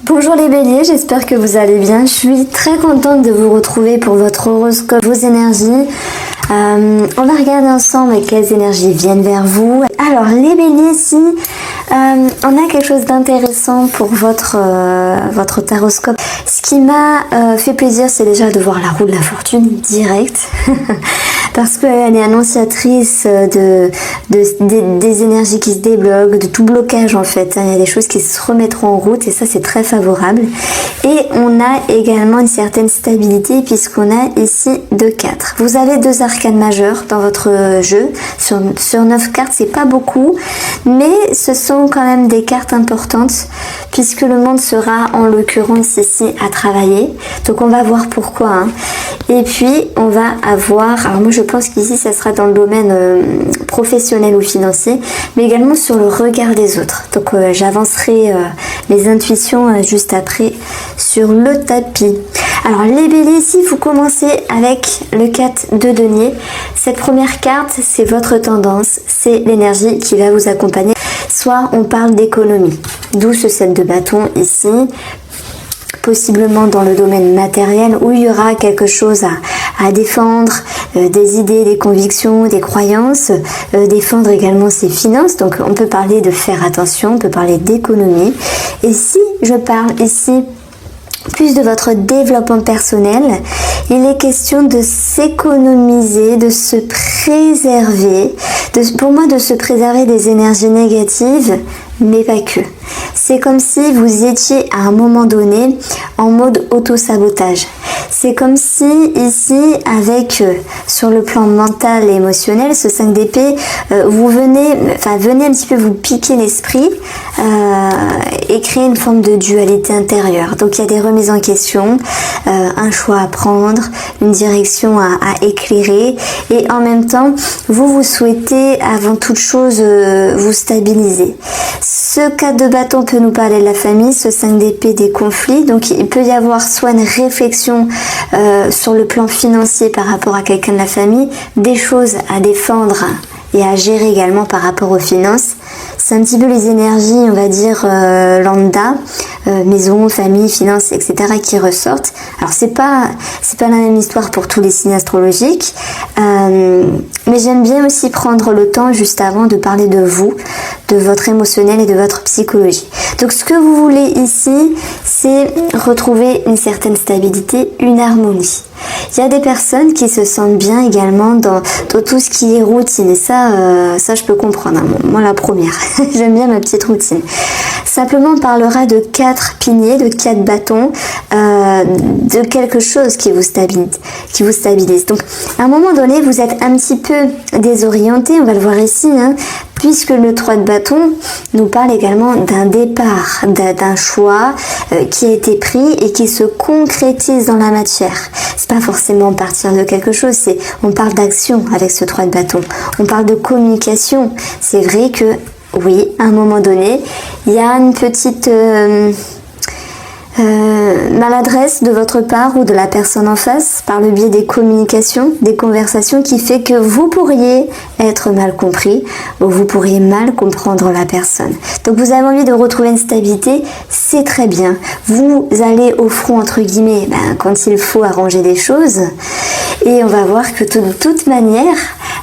Bonjour les béliers, j'espère que vous allez bien. Je suis très contente de vous retrouver pour votre horoscope, vos énergies. On va regarder ensemble quelles énergies viennent vers vous. Alors les béliers, ici, on a quelque chose d'intéressant pour votre taroscope. Ce qui m'a fait plaisir, c'est déjà de voir la roue de la fortune direct. Parce qu'elle est annonciatrice des énergies qui se débloquent, de tout blocage en fait. Il y a des choses qui se remettront en route et ça c'est très favorable. Et on a également une certaine stabilité puisqu'on a ici 2 4. Vous avez 2 arcanes majeures dans votre jeu. Sur 9 cartes, c'est pas beaucoup, mais ce sont quand même des cartes importantes puisque le monde sera en l'occurrence ici à travailler. Donc on va voir pourquoi. Hein. Et puis on va avoir, alors moi je pense qu'ici ça sera dans le domaine professionnel ou financier, mais également sur le regard des autres. Donc j'avancerai mes intuitions juste après sur le tapis. Alors les béliers, ici vous commencez avec le 4 de denier. Cette première carte, c'est votre tendance, c'est l'énergie qui va vous accompagner. Soit on parle d'économie, d'où ce 7 de bâton ici, possiblement dans le domaine matériel où il y aura quelque chose à défendre, des idées, des convictions, des croyances, défendre également ses finances. Donc on peut parler de faire attention, on peut parler d'économie. Et si je parle ici plus de votre développement personnel, il est question de s'économiser, de se préserver, pour moi de se préserver des énergies négatives, mais pas que. C'est comme si vous étiez à un moment donné en mode auto-sabotage. C'est comme si ici, avec sur le plan mental et émotionnel, ce 5 d'épée, vous venez un petit peu vous piquer l'esprit et créer une forme de dualité intérieure. Donc il y a des remises en question, un choix à prendre, une direction à éclairer, et en même temps, vous souhaitez avant toute chose vous stabiliser. Ce 4 de bâton peut nous parler de la famille, ce 5 d'épée des conflits, donc il peut y avoir soit une réflexion sur le plan financier par rapport à quelqu'un de la famille, des choses à défendre et à gérer également par rapport aux finances. C'est un petit peu les énergies, on va dire, lambda, maison, famille, finances, etc. qui ressortent. Alors c'est pas la même histoire pour tous les signes astrologiques, mais j'aime bien aussi prendre le temps juste avant de parler de vous, de votre émotionnel et de votre psychologie. Donc ce que vous voulez ici, c'est retrouver une certaine stabilité, une harmonie. Il y a des personnes qui se sentent bien également dans tout ce qui est routine, et ça je peux comprendre, hein. Moi la première, j'aime bien ma petite routine. Simplement on parlera de 4 piliers, de 4 bâtons, de quelque chose qui vous stabilise. Donc à un moment donné vous êtes un petit peu désorienté, on va le voir ici, hein, puisque le 3 de bâton nous parle également d'un départ, d'un choix qui a été pris et qui se concrétise dans la matière. C'est pas forcément partir de quelque chose, on parle d'action avec ce 3 de bâton. On parle de communication. C'est vrai que, oui, à un moment donné, il y a une petite maladresse de votre part ou de la personne en face par le biais des communications, des conversations, qui fait que vous pourriez être mal compris ou vous pourriez mal comprendre la personne. Donc vous avez envie de retrouver une stabilité, c'est très bien. Vous allez au front entre guillemets quand il faut arranger des choses, et on va voir que de toute manière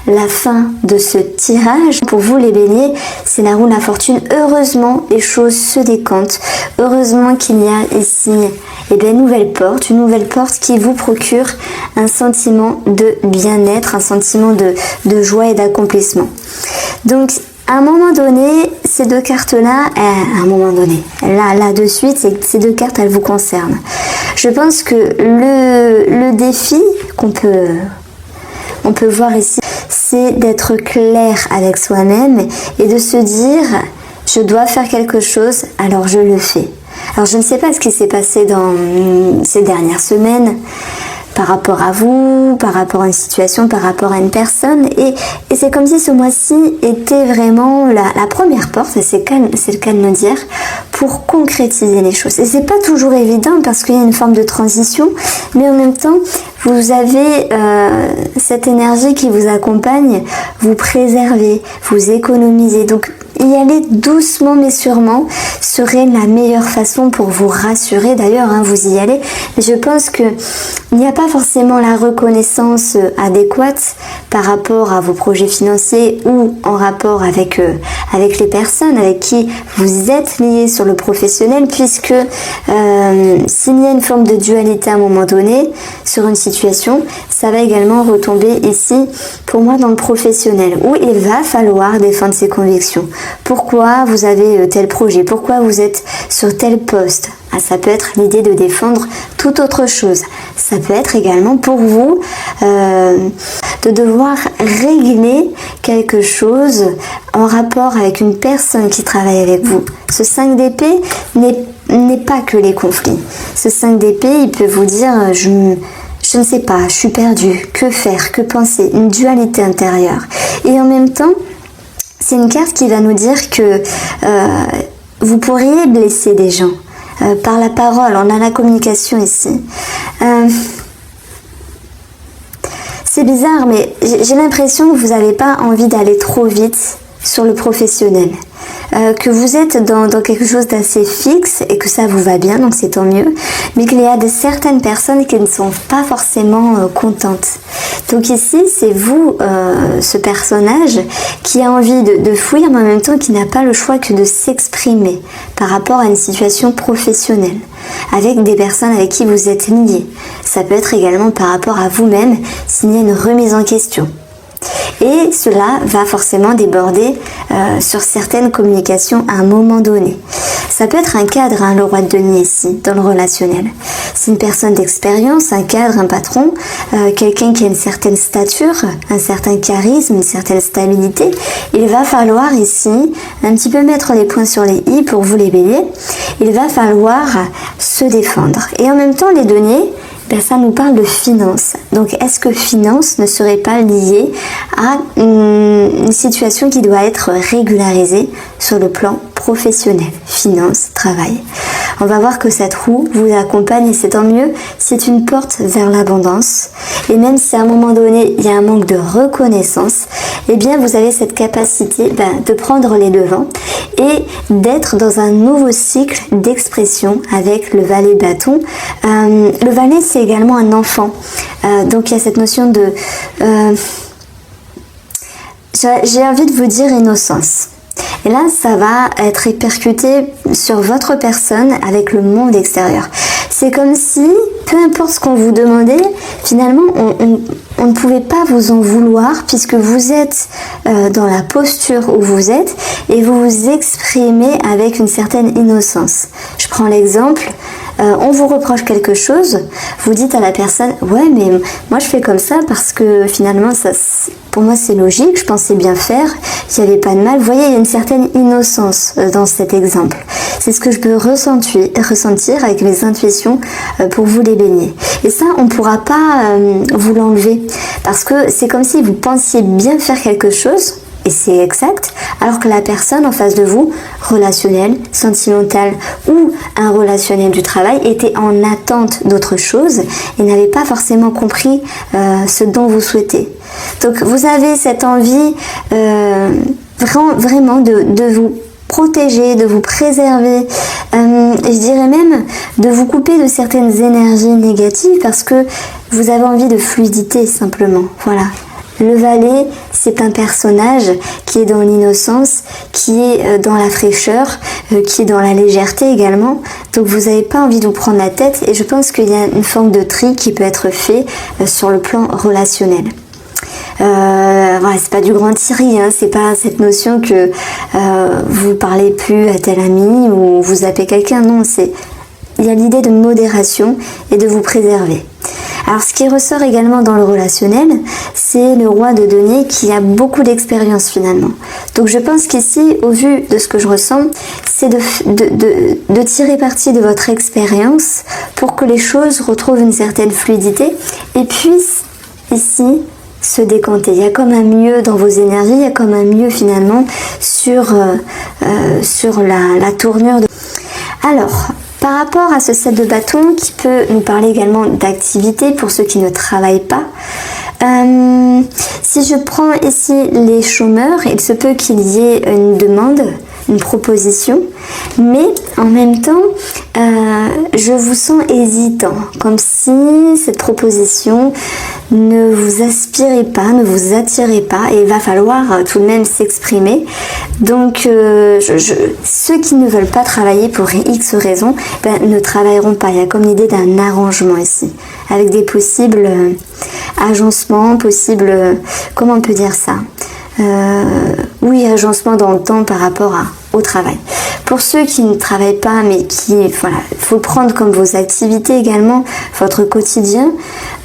la fin de ce tirage, pour vous les béliers, c'est la roue de la fortune. Heureusement, les choses se décantent. Heureusement qu'il y a ici une nouvelle porte qui vous procure un sentiment de bien-être, un sentiment de joie et d'accomplissement. Donc, à un moment donné, ces 2 cartes-là, là de suite, ces 2 cartes, elles vous concernent. Je pense que le défi qu'on peut voir ici, c'est d'être clair avec soi-même et de se dire je dois faire quelque chose, alors je le fais. Alors je ne sais pas ce qui s'est passé dans ces dernières semaines par rapport à vous, par rapport à une situation, par rapport à une personne, et c'est comme si ce mois-ci était vraiment la première porte, et c'est le cas de me dire, pour concrétiser les choses. Et c'est pas toujours évident parce qu'il y a une forme de transition, mais en même temps vous avez cette énergie qui vous accompagne, vous préservez, vous économisez. Donc y aller doucement mais sûrement serait la meilleure façon pour vous rassurer. D'ailleurs, vous y allez. Mais je pense que il n'y a pas forcément la reconnaissance adéquate par rapport à vos projets financiers ou en rapport avec les personnes avec qui vous êtes liés sur le professionnel, puisque s'il y a une forme de dualité à un moment donné sur une situation, ça va également retomber ici pour moi dans le professionnel, où il va falloir défendre ses convictions. Pourquoi vous avez tel projet? Pourquoi vous êtes sur tel poste? Ça peut être l'idée de défendre toute autre chose. Ça peut être également pour vous de devoir régler quelque chose en rapport avec une personne qui travaille avec vous. Ce 5 d'épée n'est pas que les conflits. Ce 5 d'épée, il peut vous dire je ne sais pas, je suis perdu, que faire, que penser, une dualité intérieure. Et en même temps, c'est une carte qui va nous dire que vous pourriez blesser des gens. Par la parole, on a la communication ici. C'est bizarre, mais j'ai l'impression que vous n'avez pas envie d'aller trop vite sur le professionnel. Que vous êtes dans quelque chose d'assez fixe et que ça vous va bien, donc c'est tant mieux, mais qu'il y a certaines personnes qui ne sont pas forcément contentes. Donc ici, c'est vous, ce personnage, qui a envie de fuir, mais en même temps qui n'a pas le choix que de s'exprimer par rapport à une situation professionnelle, avec des personnes avec qui vous êtes liés. Ça peut être également par rapport à vous-même, s'il y a une remise en question. Et cela va forcément déborder sur certaines communications à un moment donné. Ça peut être un cadre, le roi de denier ici, dans le relationnel. C'est une personne d'expérience, un cadre, un patron, quelqu'un qui a une certaine stature, un certain charisme, une certaine stabilité. Il va falloir ici un petit peu mettre les points sur les i pour vous les béliers. Il va falloir se défendre. Et en même temps, les deniers, ça nous parle de finances. Donc, est-ce que finance ne serait pas liée à une situation qui doit être régularisée sur le plan professionnel? Finance, travail. On va voir que cette roue vous accompagne et c'est tant mieux. C'est une porte vers l'abondance. Et même si à un moment donné, il y a un manque de reconnaissance, eh bien, vous avez cette capacité de prendre les devants et d'être dans un nouveau cycle d'expression avec le valet bâton. Le valet, c'est également un enfant. Donc, il y a cette notion de... j'ai envie de vous dire innocence. Et là, ça va être répercuté sur votre personne avec le monde extérieur. C'est comme si, peu importe ce qu'on vous demandait, finalement, on ne pouvait pas vous en vouloir puisque vous êtes dans la posture où vous êtes et vous vous exprimez avec une certaine innocence. Je prends l'exemple, on vous reproche quelque chose, vous dites à la personne « Ouais, mais moi je fais comme ça parce que finalement, pour moi c'est logique, je pensais bien faire, il n'y avait pas de mal. » Vous voyez, il y a une certaine innocence dans cet exemple. C'est ce que je peux ressentir avec mes intuitions pour vous les baigner. Et ça, on ne pourra pas vous l'enlever parce que c'est comme si vous pensiez bien faire quelque chose, et c'est exact, alors que la personne en face de vous, relationnelle, sentimentale ou un relationnel du travail, était en attente d'autre chose et n'avait pas forcément compris ce dont vous souhaitez. Donc vous avez cette envie vraiment de vous protéger, de vous préserver, je dirais même de vous couper de certaines énergies négatives parce que vous avez envie de fluidité simplement, voilà. Le valet, c'est un personnage qui est dans l'innocence, qui est dans la fraîcheur, qui est dans la légèreté également. Donc vous n'avez pas envie de vous prendre la tête et je pense qu'il y a une forme de tri qui peut être fait sur le plan relationnel. C'est pas du grand Thierry, c'est pas cette notion que vous parlez plus à tel ami ou vous appelez quelqu'un, non, il y a l'idée de modération et de vous préserver. Alors ce qui ressort également dans le relationnel, c'est le roi de denier qui a beaucoup d'expérience finalement. Donc je pense qu'ici, au vu de ce que je ressens, c'est de tirer parti de votre expérience pour que les choses retrouvent une certaine fluidité et puissent ici se décanter. Il y a comme un mieux dans vos énergies, il y a comme un mieux finalement sur la tournure de... Alors, par rapport à ce 7 de bâton qui peut nous parler également d'activité pour ceux qui ne travaillent pas, Si je prends ici les chômeurs, il se peut qu'il y ait une demande, une proposition, mais en même temps, je vous sens hésitant, comme si cette proposition ne vous aspirait pas, ne vous attirait pas, et il va falloir tout de même s'exprimer. Donc, ceux qui ne veulent pas travailler pour X raisons, ne travailleront pas. Il y a comme l'idée d'un arrangement ici, avec des possibles agencements, comment on peut dire ça ? Oui, agencement dans le temps par rapport au travail. Pour ceux qui ne travaillent pas, mais voilà, il faut prendre comme vos activités également, votre quotidien.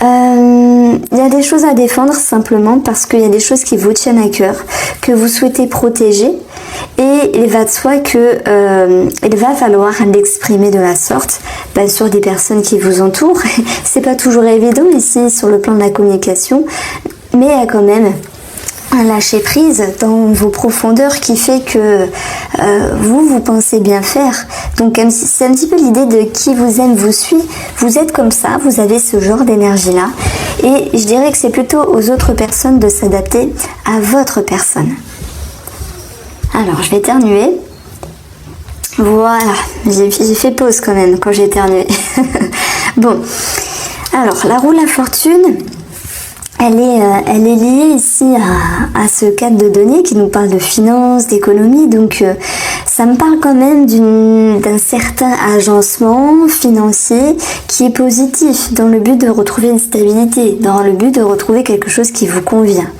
Il y a des choses à défendre simplement parce qu'il y a des choses qui vous tiennent à cœur, que vous souhaitez protéger, et il va de soi que il va falloir l'exprimer de la sorte sur des personnes qui vous entourent. C'est pas toujours évident ici sur le plan de la communication, mais il y a quand même un lâcher prise dans vos profondeurs qui fait que vous pensez bien faire. Donc c'est un petit peu l'idée de qui vous aime vous suit. Vous êtes comme ça, vous avez ce genre d'énergie là, et je dirais que c'est plutôt aux autres personnes de s'adapter à votre personne. Alors je vais éternuer. Voilà, j'ai fait pause quand même quand j'ai éternué. Bon, alors la roue de la fortune, elle est liée ici à ce cadre de données qui nous parle de finances, d'économie. Donc ça me parle quand même d'un certain agencement financier qui est positif, dans le but de retrouver une stabilité, dans le but de retrouver quelque chose qui vous convient.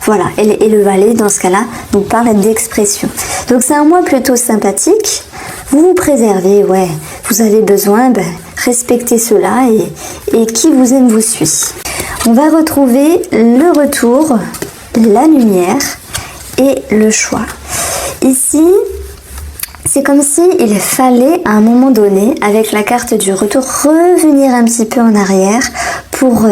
Voilà, et le valet dans ce cas-là nous parle d'expression. Donc c'est un mois plutôt sympathique. Vous vous préservez, ouais, vous avez besoin, respectez cela, et qui vous aime vous suit. On va retrouver le retour, la lumière et le choix. Ici, c'est comme si il fallait à un moment donné, avec la carte du retour, revenir un petit peu en arrière pour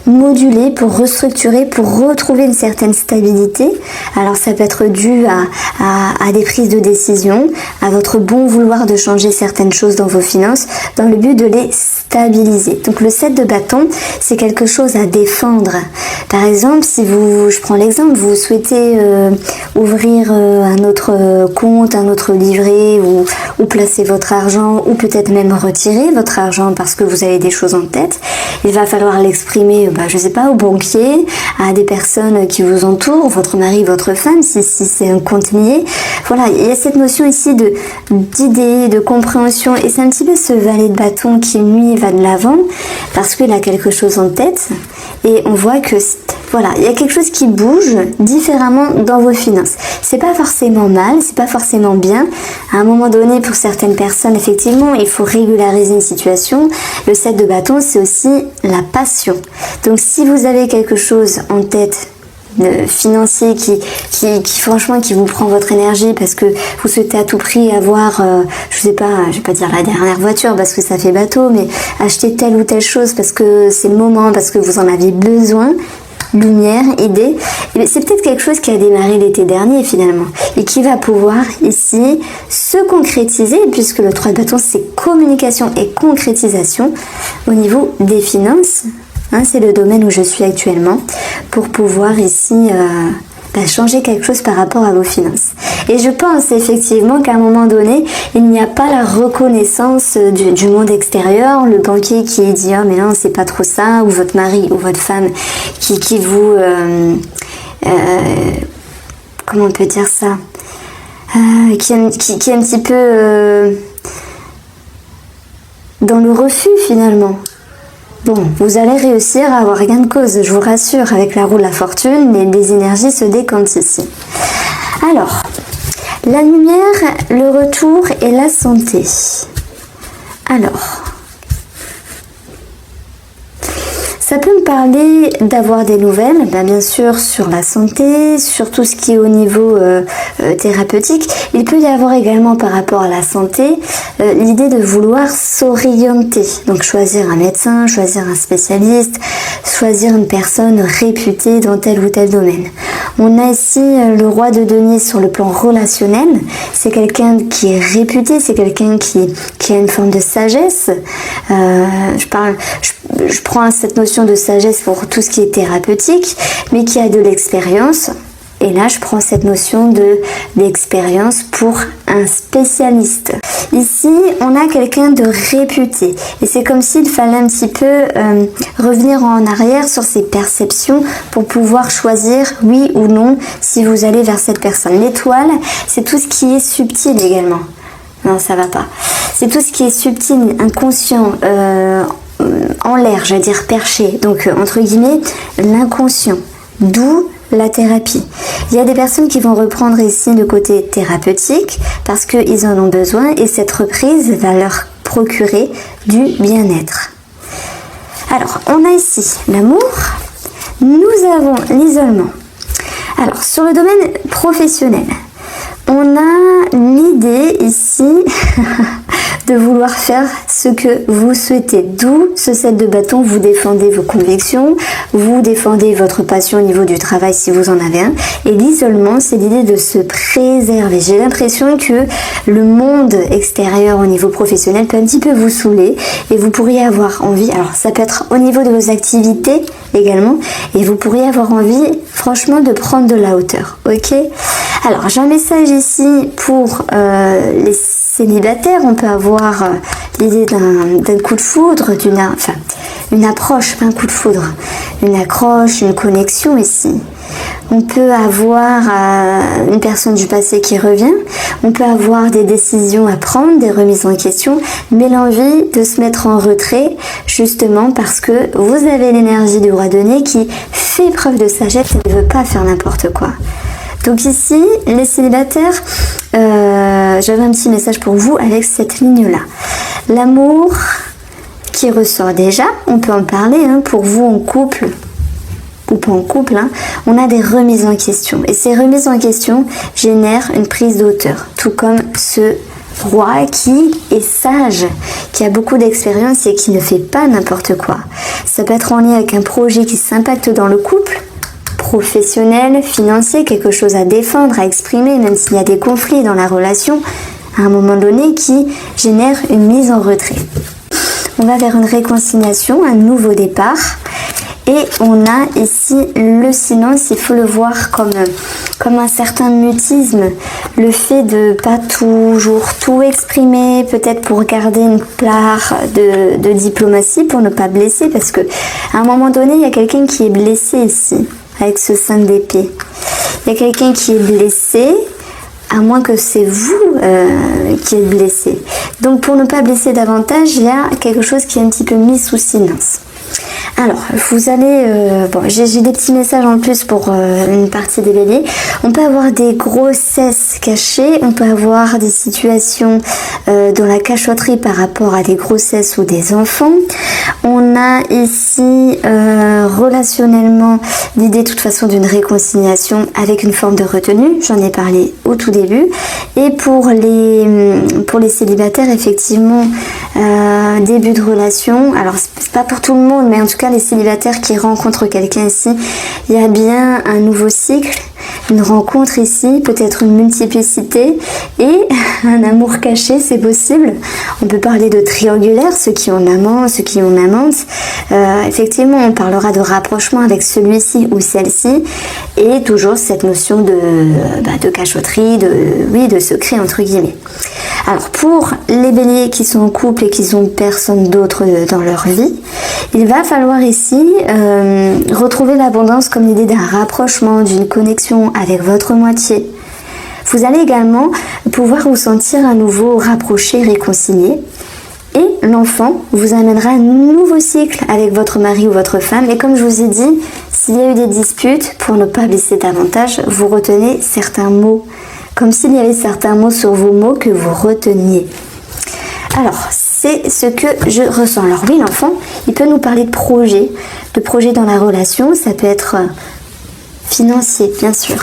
moduler, pour restructurer, pour retrouver une certaine stabilité. Alors ça peut être dû à des prises de décision, à votre bon vouloir de changer certaines choses dans vos finances, dans le but de les stabiliser. Donc le 7 de bâton, c'est quelque chose à défendre. Par exemple, si je prends l'exemple, vous souhaitez ouvrir un autre compte, un autre livret, ou placer votre argent, ou peut-être même retirer votre argent parce que vous avez des choses en tête, il va falloir l'exprimer, je sais pas, au banquier, à des personnes qui vous entourent, votre mari, votre femme, si c'est un compte lié. Voilà, il y a cette notion ici d'idée, de compréhension, et c'est un petit peu ce valet de bâton qui, lui, va de l'avant parce qu'il a quelque chose en tête, et on voit que voilà, il y a quelque chose qui bouge différemment dans vos finances. C'est pas forcément mal, c'est pas forcément bien. À un moment donné, pour certaines personnes, effectivement, il faut régulariser une situation. Le 7 de bâton, c'est aussi la passion. Donc, si vous avez quelque chose en tête financier qui franchement qui vous prend votre énergie parce que vous souhaitez à tout prix avoir je sais pas, je vais pas dire la dernière voiture parce que ça fait bateau, mais acheter telle ou telle chose parce que c'est le moment, parce que vous en avez besoin, lumière, idée, et c'est peut-être quelque chose qui a démarré l'été dernier finalement et qui va pouvoir ici se concrétiser, puisque le 3 de bâton c'est communication et concrétisation au niveau des finances. C'est le domaine où je suis actuellement, pour pouvoir ici changer quelque chose par rapport à vos finances. Et je pense effectivement qu'à un moment donné, il n'y a pas la reconnaissance du monde extérieur, le banquier qui dit « Ah mais non, c'est pas trop ça », ou votre mari ou votre femme qui vous... comment on peut dire ça, qui est un petit peu dans le refus finalement. Bon, vous allez réussir à avoir gain de cause, je vous rassure, avec la roue de la fortune, les énergies se décantent ici. Alors, la lumière, le retour et la santé. Alors, ça peut me parler d'avoir des nouvelles, bien sûr, sur la santé, sur tout ce qui est au niveau thérapeutique. Il peut y avoir également par rapport à la santé l'idée de vouloir s'orienter. Donc choisir un médecin, choisir un spécialiste, choisir une personne réputée dans tel ou tel domaine. On a ici le roi de denier sur le plan relationnel. C'est quelqu'un qui est réputé, c'est quelqu'un qui a une forme de sagesse. Je prends cette notion notion de sagesse pour tout ce qui est thérapeutique, mais qui a de l'expérience. Et là, je prends cette notion d'expérience pour un spécialiste. Ici, on a quelqu'un de réputé. Et c'est comme s'il fallait un petit peu revenir en arrière sur ses perceptions pour pouvoir choisir oui ou non si vous allez vers cette personne. L'étoile, c'est tout ce qui est subtil également. Non, ça va pas. C'est tout ce qui est subtil, inconscient, en l'air, j'allais dire perché. Donc, entre guillemets, l'inconscient. D'où la thérapie. Il y a des personnes qui vont reprendre ici le côté thérapeutique parce qu'ils en ont besoin et cette reprise va leur procurer du bien-être. Alors, on a ici l'amour, nous avons l'isolement. Alors, sur le domaine professionnel, on a l'idée ici de vouloir faire ce que vous souhaitez. D'où ce 7 de bâton, vous défendez vos convictions, vous défendez votre passion au niveau du travail si vous en avez un. Et l'isolement, c'est l'idée de se préserver. J'ai l'impression que le monde extérieur au niveau professionnel peut un petit peu vous saouler et vous pourriez avoir envie, alors ça peut être au niveau de vos activités également, et vous pourriez avoir envie franchement de prendre de la hauteur, ok? Alors j'ai un message ici pour les célibataires. On peut avoir l'idée d'un coup de foudre, une approche, pas un coup de foudre, une accroche, une connexion ici. On peut avoir une personne du passé qui revient, on peut avoir des décisions à prendre, des remises en question, mais l'envie de se mettre en retrait justement parce que vous avez l'énergie du roi de nez qui fait preuve de sagesse et ne veut pas faire n'importe quoi. Donc ici, les célibataires, j'avais un petit message pour vous avec cette ligne-là. L'amour qui ressort déjà, on peut en parler, hein, pour vous en couple, ou pas en couple, hein, on a des remises en question. Et ces remises en question génèrent une prise de hauteur, tout comme ce roi qui est sage, qui a beaucoup d'expérience et qui ne fait pas n'importe quoi. Ça peut être en lien avec un projet qui s'impacte dans le couple, professionnel, financier, quelque chose à défendre, à exprimer, même s'il y a des conflits dans la relation, à un moment donné, qui génère une mise en retrait. On va vers une réconciliation, un nouveau départ, et on a ici le silence. Il faut le voir comme un certain mutisme, le fait de pas toujours tout exprimer, peut-être pour garder une part de diplomatie, pour ne pas blesser, parce que à un moment donné, il y a quelqu'un qui est blessé ici, avec ce 5 d'épée. Il y a quelqu'un qui est blessé, à moins que c'est vous qui êtes blessé. Donc pour ne pas blesser davantage, il y a quelque chose qui est un petit peu mis sous silence. Alors, vous allez... j'ai des petits messages en plus pour une partie des béliers. On peut avoir des grossesses cachées, on peut avoir des situations dans la cachotterie par rapport à des grossesses ou des enfants. On a ici relationnellement l'idée de toute façon d'une réconciliation avec une forme de retenue. J'en ai parlé au tout début. Et pour les célibataires, effectivement, début de relation. Alors, c'est pas pour tout le monde, mais en tout cas, les célibataires qui rencontrent quelqu'un ici, il y a bien un nouveau cycle, une rencontre ici, peut-être une multiplicité et un amour caché, c'est possible. On peut parler de triangulaire, ceux qui ont amant, ceux qui ont amante. Effectivement, on parlera de rapprochement avec celui-ci ou celle-ci et toujours cette notion de cachotterie, de secret entre guillemets. Alors pour les béliers qui sont en couple et qui n'ont personne d'autre dans leur vie, il va falloir ici retrouver l'abondance comme l'idée d'un rapprochement, d'une connexion avec votre moitié. Vous allez également pouvoir vous sentir à nouveau rapproché, réconcilié. Et l'enfant vous amènera un nouveau cycle avec votre mari ou votre femme. Et comme je vous ai dit, s'il y a eu des disputes, pour ne pas blesser davantage, vous retenez certains mots. Comme s'il y avait certains mots sur vos mots que vous reteniez. Alors, c'est ce que je ressens. Alors oui, l'enfant, il peut nous parler de projet dans la relation. Ça peut être financier, bien sûr.